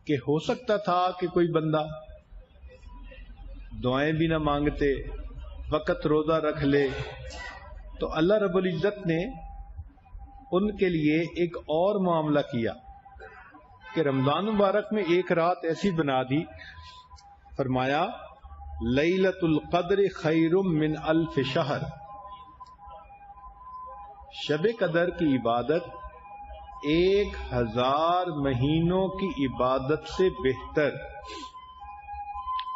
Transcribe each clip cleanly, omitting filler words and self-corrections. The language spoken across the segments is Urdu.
کہ ہو سکتا تھا کہ کوئی بندہ دعائیں بھی نہ مانگتے، وقت روزہ رکھ لے، تو اللہ رب العزت نے ان کے لیے ایک اور معاملہ کیا کہ رمضان مبارک میں ایک رات ایسی بنا دی، فرمایا لیلۃ القدر خیر من الف شہر، شب قدر کی عبادت 1000 مہینوں کی عبادت سے بہتر۔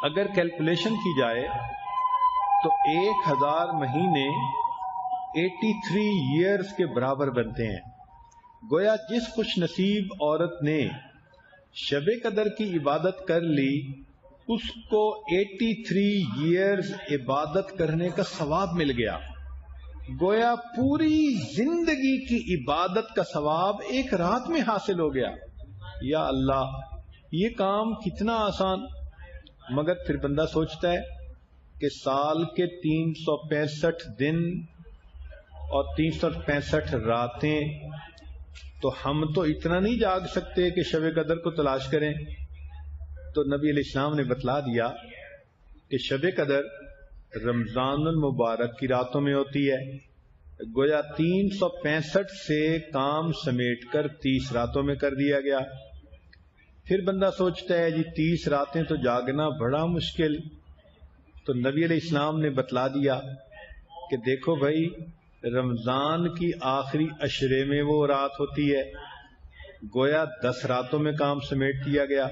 اگر کیلکولیشن کی جائے تو 1000 مہینے 83 ایئرز کے برابر بنتے ہیں۔ گویا جس خوش نصیب عورت نے شب قدر کی عبادت کر لی، اس کو 83 ایئرز عبادت کرنے کا ثواب مل گیا۔ گویا پوری زندگی کی عبادت کا ثواب ایک رات میں حاصل ہو گیا۔ یا اللہ، یہ کام کتنا آسان! مگر پھر بندہ سوچتا ہے کہ سال کے 365 دن اور 365 راتیں، تو ہم تو اتنا نہیں جاگ سکتے کہ شب قدر کو تلاش کریں۔ تو نبی علیہ السلام نے بتلا دیا کہ شب قدر رمضان المبارک کی راتوں میں ہوتی ہے۔ گویا 365 سے کام سمیٹ کر 30 راتوں میں کر دیا گیا۔ پھر بندہ سوچتا ہے جی 30 راتیں تو جاگنا بڑا مشکل۔ تو نبی علیہ السلام نے بتلا دیا کہ دیکھو بھائی، رمضان کی آخری عشرے میں وہ رات ہوتی ہے، گویا 10 راتوں میں کام سمیٹ دیا گیا۔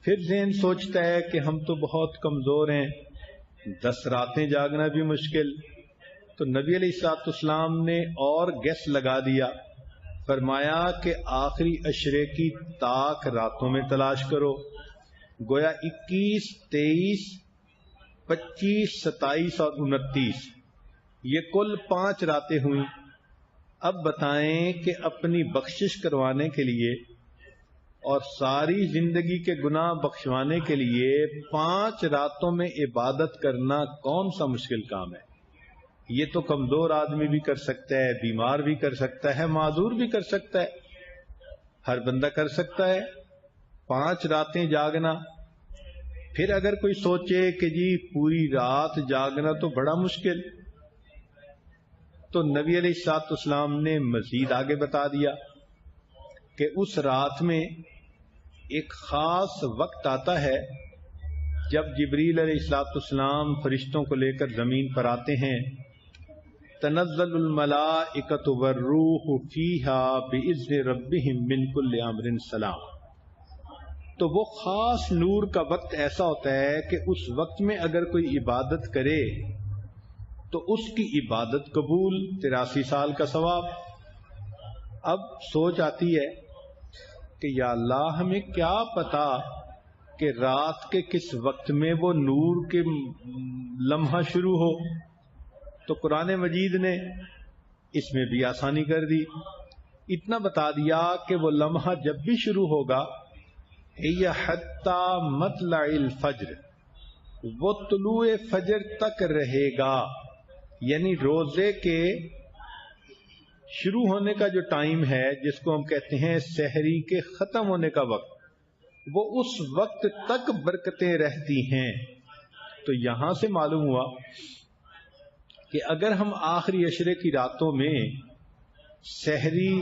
پھر ذہن سوچتا ہے کہ ہم تو بہت کمزور ہیں، 10 راتیں جاگنا بھی مشکل۔ تو نبی علیہ السلام نے اور گیس لگا دیا، فرمایا کہ آخری عشرے کی طاق راتوں میں تلاش کرو۔ گویا 21، 23، 25، 27 اور 29، یہ کل 5 راتیں ہوئیں۔ اب بتائیں کہ اپنی بخشش کروانے کے لیے اور ساری زندگی کے گناہ بخشوانے کے لیے 5 راتوں میں عبادت کرنا کون سا مشکل کام ہے؟ یہ تو کمزور آدمی بھی کر سکتا ہے، بیمار بھی کر سکتا ہے، معذور بھی کر سکتا ہے، ہر بندہ کر سکتا ہے 5 راتیں جاگنا۔ پھر اگر کوئی سوچے کہ جی پوری رات جاگنا تو بڑا مشکل، تو نبی علیہ السلام نے مزید آگے بتا دیا کہ اس رات میں ایک خاص وقت آتا ہے جب جبریل علیہ السلام فرشتوں کو لے کر زمین پر آتے ہیں، تنزل الملائکۃ والروح فیہا بإذن ربہم من کل امر سلام۔ تو وہ خاص نور کا وقت ایسا ہوتا ہے کہ اس وقت میں اگر کوئی عبادت کرے تو اس کی عبادت قبول، 83 سال کا ثواب۔ اب سوچ آتی ہے کہ یا اللہ، ہمیں کیا پتا کہ رات کے کس وقت میں وہ نور کے لمحہ شروع ہو؟ تو قرآن مجید نے اس میں بھی آسانی کر دی، اتنا بتا دیا کہ وہ لمحہ جب بھی شروع ہوگا، ہی حتی مطلع الفجر، وہ طلوع فجر تک رہے گا، یعنی روزے کے شروع ہونے کا جو ٹائم ہے، جس کو ہم کہتے ہیں سحری کے ختم ہونے کا وقت، وہ اس وقت تک برکتیں رہتی ہیں۔ تو یہاں سے معلوم ہوا کہ اگر ہم آخری عشرے کی راتوں میں سحری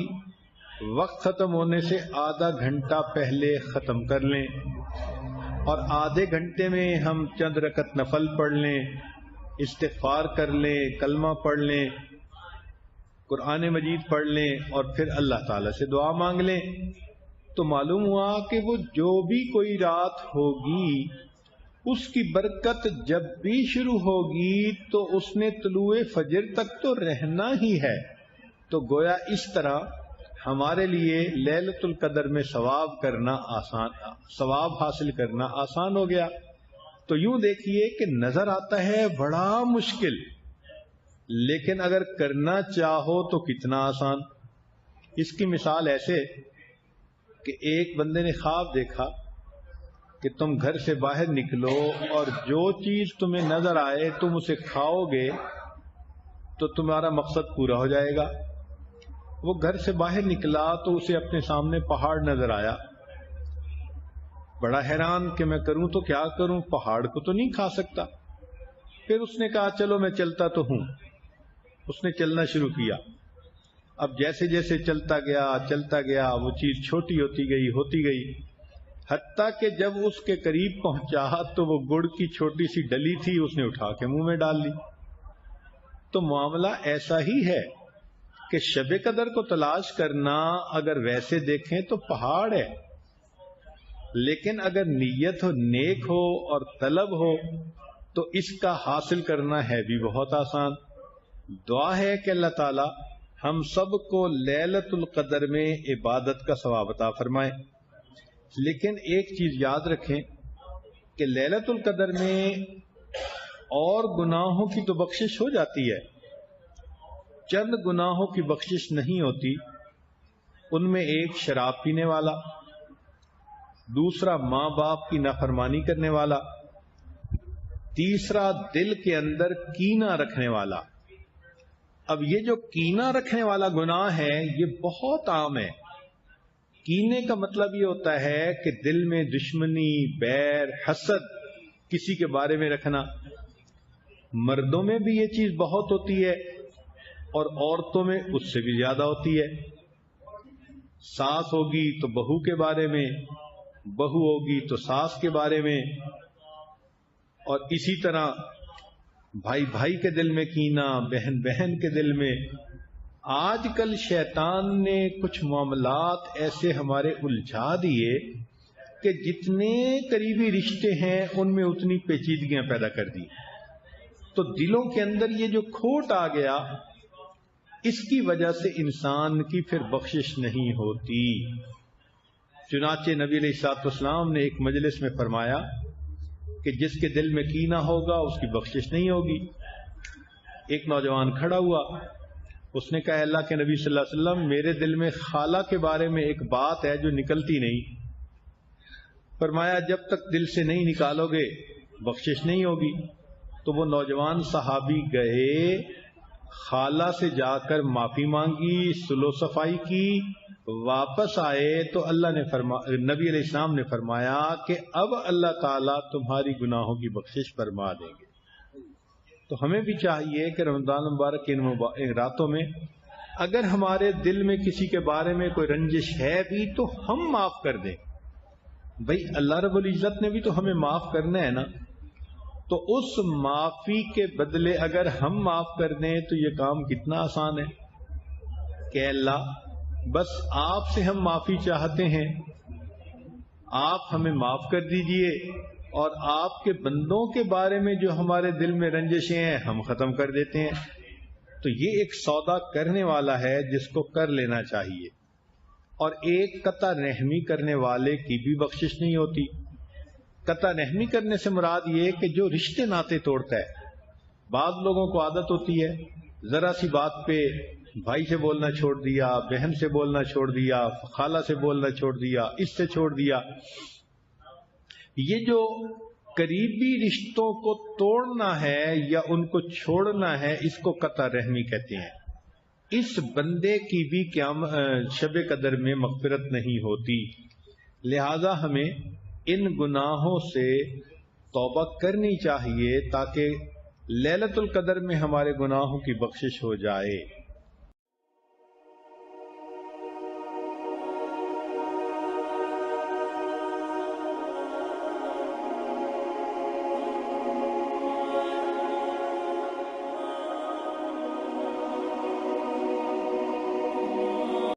وقت ختم ہونے سے آدھا گھنٹہ پہلے ختم کر لیں اور آدھے گھنٹے میں ہم چند رکعت نفل پڑھ لیں، استغفار کر لیں، کلمہ پڑھ لیں، قرآن مجید پڑھ لیں اور پھر اللہ تعالیٰ سے دعا مانگ لیں، تو معلوم ہوا کہ وہ جو بھی کوئی رات ہوگی اس کی برکت جب بھی شروع ہوگی تو اس نے طلوع فجر تک تو رہنا ہی ہے۔ تو گویا اس طرح ہمارے لیے لیلۃ القدر میں ثواب حاصل کرنا آسان ہو گیا۔ تو یوں دیکھیے کہ نظر آتا ہے بڑا مشکل، لیکن اگر کرنا چاہو تو کتنا آسان۔ اس کی مثال ایسے کہ ایک بندے نے خواب دیکھا کہ تم گھر سے باہر نکلو اور جو چیز تمہیں نظر آئے تم اسے کھاؤ گے تو تمہارا مقصد پورا ہو جائے گا۔ وہ گھر سے باہر نکلا تو اسے اپنے سامنے پہاڑ نظر آیا، بڑا حیران کہ میں کروں تو کیا کروں، پہاڑ کو تو نہیں کھا سکتا۔ پھر اس نے کہا چلو میں چلتا تو ہوں۔ اس نے چلنا شروع کیا۔ اب جیسے جیسے چلتا گیا وہ چیز چھوٹی ہوتی گئی حتیٰ کہ جب اس کے قریب پہنچا تو وہ گڑ کی چھوٹی سی ڈلی تھی، اس نے اٹھا کے منہ میں ڈال لی۔ تو معاملہ ایسا ہی ہے کہ شب قدر کو تلاش کرنا اگر ویسے دیکھیں تو پہاڑ ہے، لیکن اگر نیت ہو، نیک ہو اور طلب ہو تو اس کا حاصل کرنا ہے بھی بہت آسان۔ دعا ہے کہ اللہ تعالی ہم سب کو لیلۃ القدر میں عبادت کا ثواب عطا فرمائے۔ لیکن ایک چیز یاد رکھیں کہ لیلۃ القدر میں اور گناہوں کی تو بخشش ہو جاتی ہے، چند گناہوں کی بخشش نہیں ہوتی۔ ان میں ایک شراب پینے والا، دوسرا ماں باپ کی نافرمانی کرنے والا، تیسرا دل کے اندر کینہ رکھنے والا۔ اب یہ جو کینہ رکھنے والا گناہ ہے یہ بہت عام ہے۔ کینے کا مطلب یہ ہوتا ہے کہ دل میں دشمنی، بیر، حسد کسی کے بارے میں رکھنا۔ مردوں میں بھی یہ چیز بہت ہوتی ہے اور عورتوں میں اس سے بھی زیادہ ہوتی ہے۔ ساس ہوگی تو بہو کے بارے میں، بہو ہوگی تو ساس کے بارے میں، اور اسی طرح بھائی بھائی کے دل میں کینہ، بہن بہن کے دل میں۔ آج کل شیطان نے کچھ معاملات ایسے ہمارے الجھا دیے کہ جتنے قریبی رشتے ہیں ان میں اتنی پیچیدگیاں پیدا کر دی۔ تو دلوں کے اندر یہ جو کھوٹ آ گیا، اس کی وجہ سے انسان کی پھر بخشش نہیں ہوتی۔ چنانچہ نبی علیہ الصلوۃ والسلام نے ایک مجلس میں فرمایا کہ جس کے دل میں کینہ ہوگا اس کی بخشش نہیں ہوگی۔ ایک نوجوان کھڑا ہوا، اس نے کہا اللہ کے نبی صلی اللہ علیہ وسلم میرے دل میں خالہ کے بارے میں ایک بات ہے جو نکلتی نہیں۔ فرمایا جب تک دل سے نہیں نکالو گے بخشش نہیں ہوگی۔ تو وہ نوجوان صحابی گئے، خالہ سے جا کر معافی مانگی، صلح صفائی کی، واپس آئے تو نبی علیہ السلام نے فرمایا کہ اب اللہ تعالیٰ تمہاری گناہوں کی بخشش فرما دیں گے۔ تو ہمیں بھی چاہیے کہ رمضان مبارک کے ان راتوں میں اگر ہمارے دل میں کسی کے بارے میں کوئی رنجش ہے بھی تو ہم معاف کر دیں۔ بھئی اللہ رب العزت نے بھی تو ہمیں معاف کرنا ہے نا، تو اس معافی کے بدلے اگر ہم معاف کر دیں تو یہ کام کتنا آسان ہے کہ اللہ بس آپ سے ہم معافی چاہتے ہیں، آپ ہمیں معاف کر دیجئے، اور آپ کے بندوں کے بارے میں جو ہمارے دل میں رنجشیں ہیں ہم ختم کر دیتے ہیں۔ تو یہ ایک سودا کرنے والا ہے جس کو کر لینا چاہیے۔ اور ایک قطع رحمی کرنے والے کی بھی بخشش نہیں ہوتی۔ قطع رحمی کرنے سے مراد یہ کہ جو رشتے ناطے توڑتا ہے۔ بعض لوگوں کو عادت ہوتی ہے ذرا سی بات پہ بھائی سے بولنا چھوڑ دیا، بہن سے بولنا چھوڑ دیا، خالہ سے بولنا چھوڑ دیا، اس سے چھوڑ دیا۔ یہ جو قریبی رشتوں کو توڑنا ہے یا ان کو چھوڑنا ہے اس کو قطع رحمی کہتے ہیں۔ اس بندے کی بھی شب قدر میں مغفرت نہیں ہوتی۔ لہذا ہمیں ان گناہوں سے توبہ کرنی چاہیے تاکہ لیلۃ القدر میں ہمارے گناہوں کی بخشش ہو جائے۔